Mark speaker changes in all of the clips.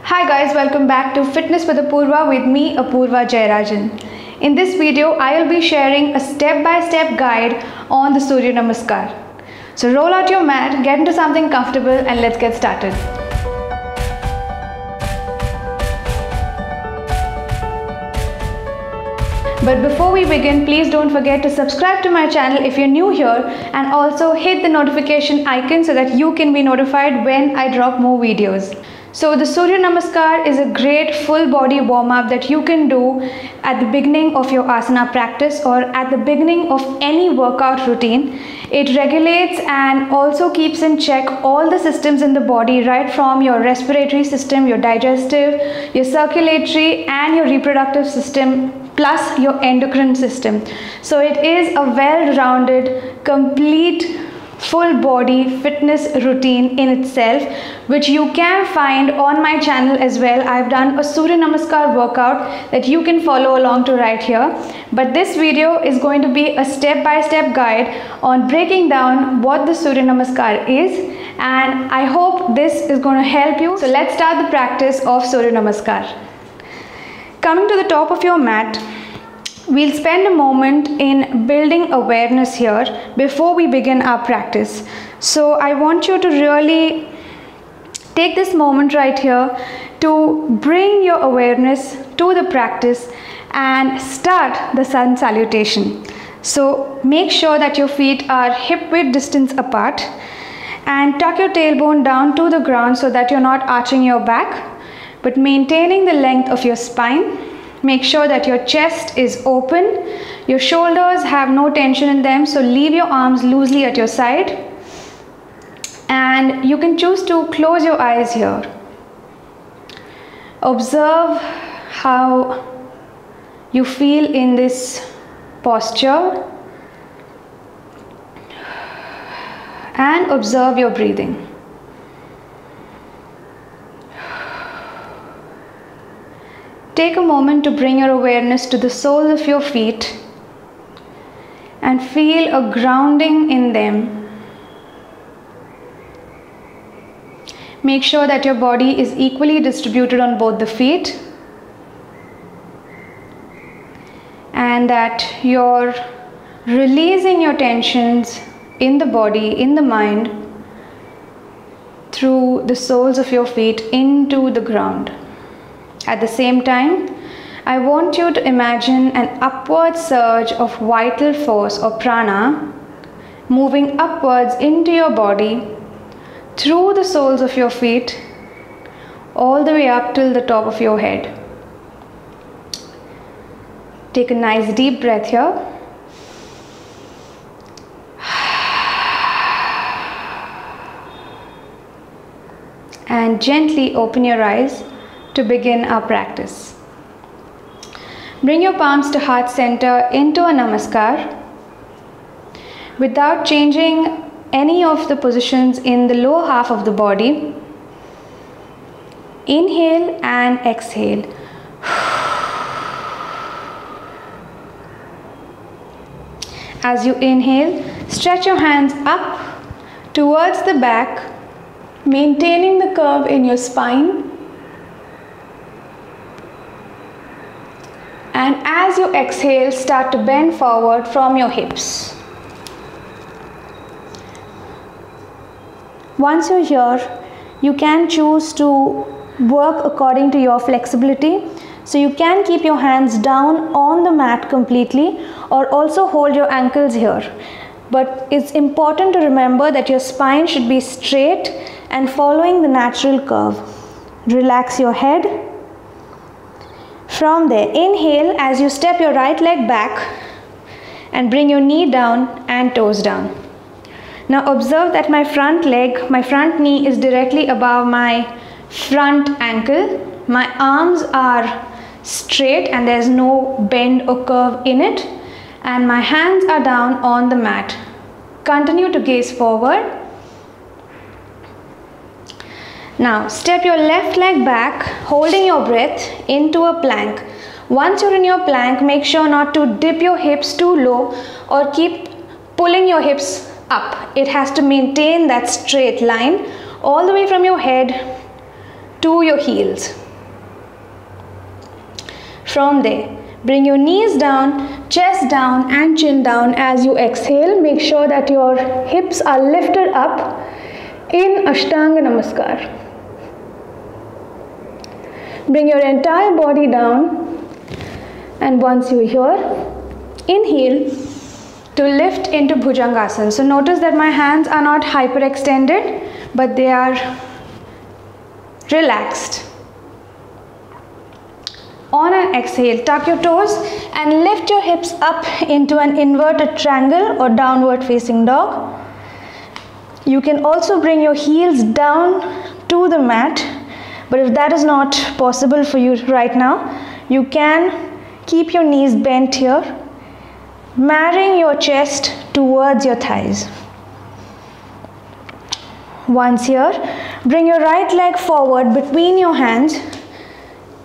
Speaker 1: Hi guys, welcome back to Fitness with Apurva with me, Apurva Jayarajan. In this video, I will be sharing a step-by-step guide on the Surya Namaskar. So roll out your mat, get into something comfortable and let's get started. But before we begin, please don't forget to subscribe to my channel if you're new here and also hit the notification icon so that you can be notified when I drop more videos. So the Surya Namaskar is a great full body warm-up that you can do at the beginning of your asana practice or at the beginning of any workout routine. It regulates and also keeps in check all the systems in the body, right from your respiratory system, your digestive, your circulatory and your reproductive system, plus your endocrine system. So it is a well-rounded, complete full body fitness routine in itself, which you can find on my channel as well. I've done a Surya Namaskar workout that you can follow along to right here. But this video is going to be a step-by-step guide on breaking down what the Surya Namaskar is, and I hope this is going to help you. So let's start the practice of Surya Namaskar. Coming to the top of your mat, we'll spend a moment in building awareness here before we begin our practice. So I want you to really take this moment right here to bring your awareness to the practice and start the sun salutation. So make sure that your feet are hip width distance apart and tuck your tailbone down to the ground so that you're not arching your back, but maintaining the length of your spine. Make sure that your chest is open, your shoulders have no tension in them, so leave your arms loosely at your side, and you can choose to close your eyes here. Observe how you feel in this posture and observe your breathing. Take a moment to bring your awareness to the soles of your feet and feel a grounding in them. Make sure that your body is equally distributed on both the feet and that you're releasing your tensions in the body, in the mind, through the soles of your feet into the ground. At the same time, I want you to imagine an upward surge of vital force or prana moving upwards into your body through the soles of your feet all the way up till the top of your head. Take a nice deep breath here. And gently open your eyes to begin our practice. Bring your palms to heart center into a namaskar without changing any of the positions in the lower half of the body. Inhale and exhale. As you inhale, stretch your hands up towards the back, maintaining the curve in your spine. And as you exhale, start to bend forward from your hips. Once you're here, you can choose to work according to your flexibility. So you can keep your hands down on the mat completely or also hold your ankles here. But it's important to remember that your spine should be straight and following the natural curve. Relax your head. From there, inhale as you step your right leg back and bring your knee down and toes down. Now observe that my front knee is directly above my front ankle. My arms are straight and there's no bend or curve in it, and my hands are down on the mat. Continue to gaze forward. Now step your left leg back, holding your breath into a plank. Once you're in your plank, make sure not to dip your hips too low or keep pulling your hips up. It has to maintain that straight line all the way from your head to your heels. From there, bring your knees down, chest down and chin down as you exhale. Make sure that your hips are lifted up in Ashtanga Namaskar. Bring your entire body down, and once you're here, inhale to lift into Bhujangasana. So notice that my hands are not hyperextended, but they are relaxed. On an exhale, tuck your toes and lift your hips up into an inverted triangle or downward facing dog. You can also bring your heels down to the mat, but if that is not possible for you right now, you can keep your knees bent here, marrying your chest towards your thighs. Once here, bring your right leg forward between your hands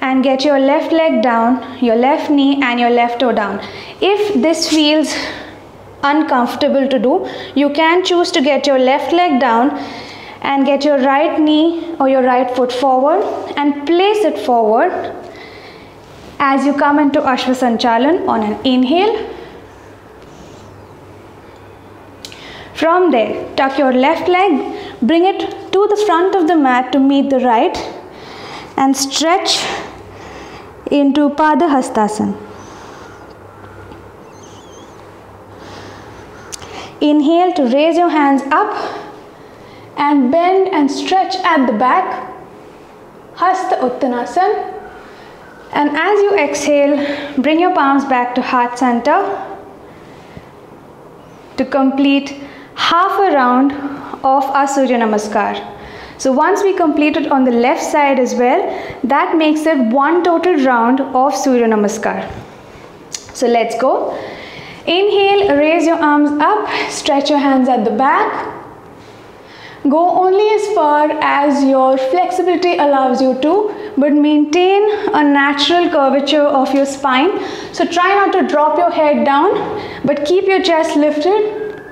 Speaker 1: and get your left leg down, your left knee and your left toe down. If this feels uncomfortable to do, you can choose to get your left leg down and get your right knee or your right foot forward and place it forward as you come into Ashvasanchalan on an inhale. From there, tuck your left leg, bring it to the front of the mat to meet the right and stretch into Padahastasana. Inhale to raise your hands up and bend and stretch at the back, Hasta Uttanasana. And as you exhale, bring your palms back to heart center to complete half a round of our Surya Namaskar. So once we complete it on the left side as well, that makes it one total round of Surya Namaskar. So let's go. Inhale, raise your arms up, stretch your hands at the back. Go only as far as your flexibility allows you to, but maintain a natural curvature of your spine. So try not to drop your head down, but keep your chest lifted.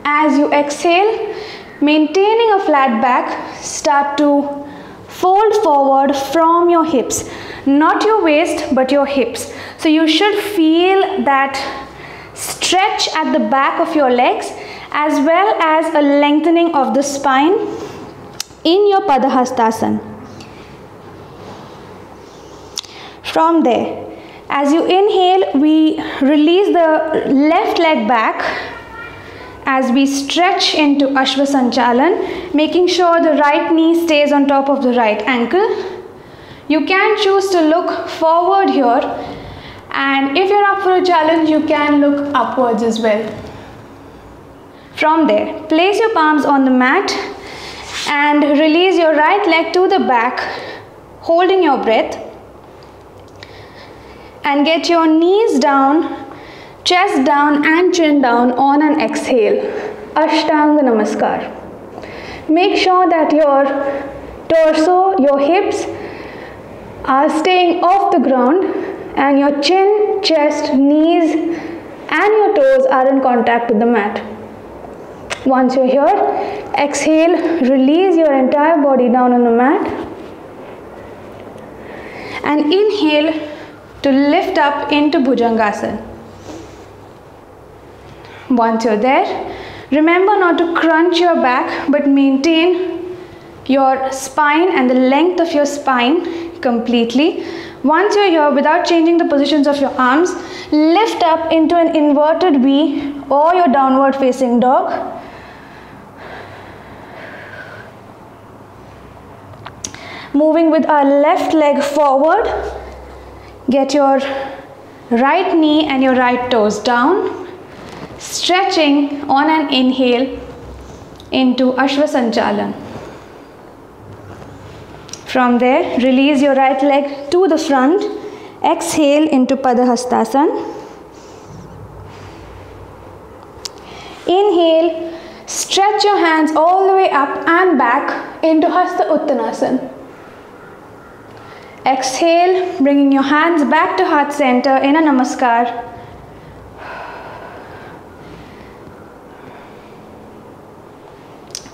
Speaker 1: As you exhale, maintaining a flat back, start to fold forward from your hips. Not your waist, but your hips. So you should feel that stretch at the back of your legs as well as a lengthening of the spine in your Padahastasana. From there, as you inhale, we release the left leg back as we stretch into Ashvasanchalan, making sure the right knee stays on top of the right ankle. You can choose to look forward here, and if you're up for a challenge, you can look upwards as well. From there, place your palms on the mat and release your right leg to the back, holding your breath. And get your knees down, chest down and chin down on an exhale. Ashtanga Namaskar. Make sure that your torso, your hips are staying off the ground and your chin, chest, knees and your toes are in contact with the mat. Once you're here, exhale, release your entire body down on the mat and inhale to lift up into Bhujangasana. Once you're there, remember not to crunch your back but maintain your spine and the length of your spine completely. Once you're here, without changing the positions of your arms, lift up into an inverted V or your downward facing dog. Moving with our left leg forward, get your right knee and your right toes down, stretching on an inhale into Ashvasanchalan. From there, release your right leg to the front, exhale into Padahastasana. Inhale, stretch your hands all the way up and back into Hasta Uttanasana. Exhale, bringing your hands back to heart center in a Namaskar.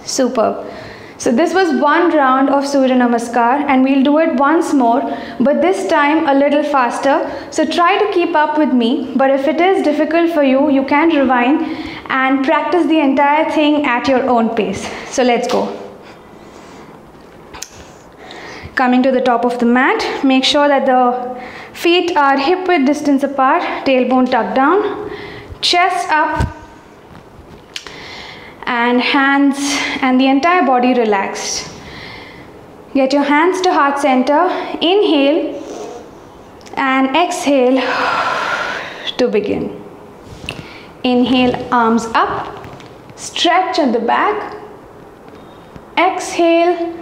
Speaker 1: Superb. So this was one round of Surya Namaskar, and we'll do it once more, but this time a little faster. So try to keep up with me, but if it is difficult for you, you can rewind and practice the entire thing at your own pace. So let's go. Coming to the top of the mat, make sure that the feet are hip width distance apart, tailbone tucked down, chest up, and hands and the entire body relaxed. Get your hands to heart center. Inhale and exhale to begin. Inhale, arms up, stretch at the back. Exhale,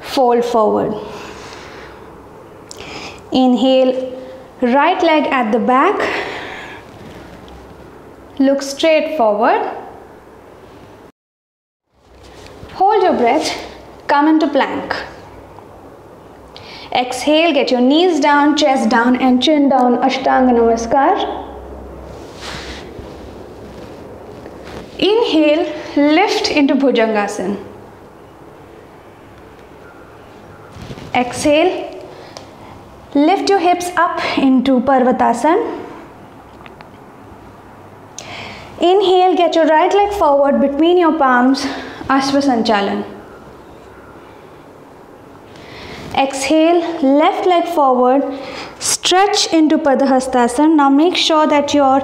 Speaker 1: fold forward. Inhale, right leg at the back. Look straight forward. Hold your breath, come into plank. Exhale, get your knees down, chest down and chin down, Ashtanga Namaskar. Inhale, lift into Bhujangasana. Exhale, lift your hips up into Parvatasana. Inhale, get your right leg forward between your palms, Ashvasanchalan. Exhale, left leg forward, stretch into Padahastasana. Now make sure that your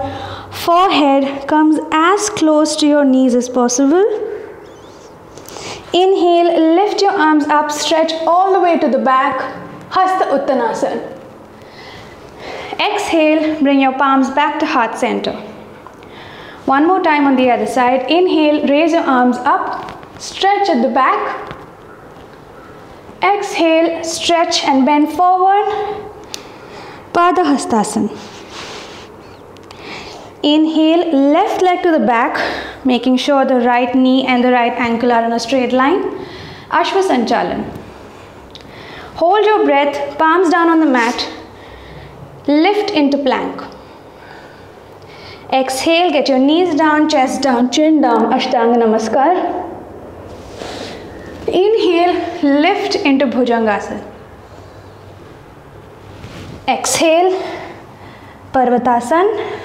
Speaker 1: forehead comes as close to your knees as possible. Inhale, lift your arms up, stretch all the way to the back, Hasta Uttanasana. Exhale, bring your palms back to heart center. One more time on the other side. Inhale, raise your arms up, stretch at the back. Exhale, stretch and bend forward, Padahastasana. Inhale, left leg to the back, making sure the right knee and the right ankle are in a straight line, Ashvasanchalan. Hold your breath, palms down on the mat, lift into plank. Exhale, get your knees down, chest down, chin down, Ashtanga Namaskar. Inhale, lift into Bhujangasana. Exhale, Parvatasana.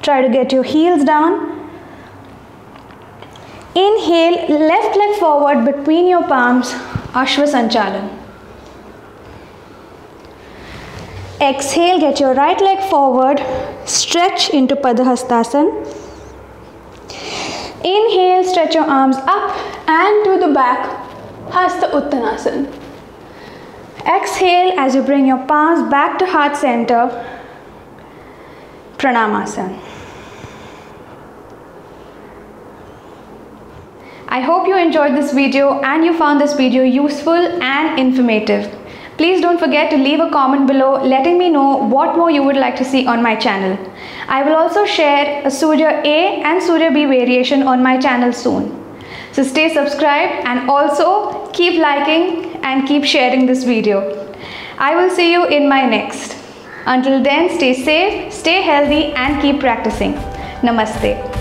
Speaker 1: Try to get your heels down. Inhale, left leg forward between your palms, Ashvasanchalan. Exhale, get your right leg forward, stretch into Padahastasana. Inhale, stretch your arms up and to the back, Hasta Uttanasana. Exhale as you bring your palms back to heart center, Pranamasana. I hope you enjoyed this video and you found this video useful and informative. Please don't forget to leave a comment below letting me know what more you would like to see on my channel. I will also share a Surya A and Surya B variation on my channel soon. So stay subscribed and also keep liking and keep sharing this video. I will see you in my next. Until then, stay safe, stay healthy and keep practicing. Namaste.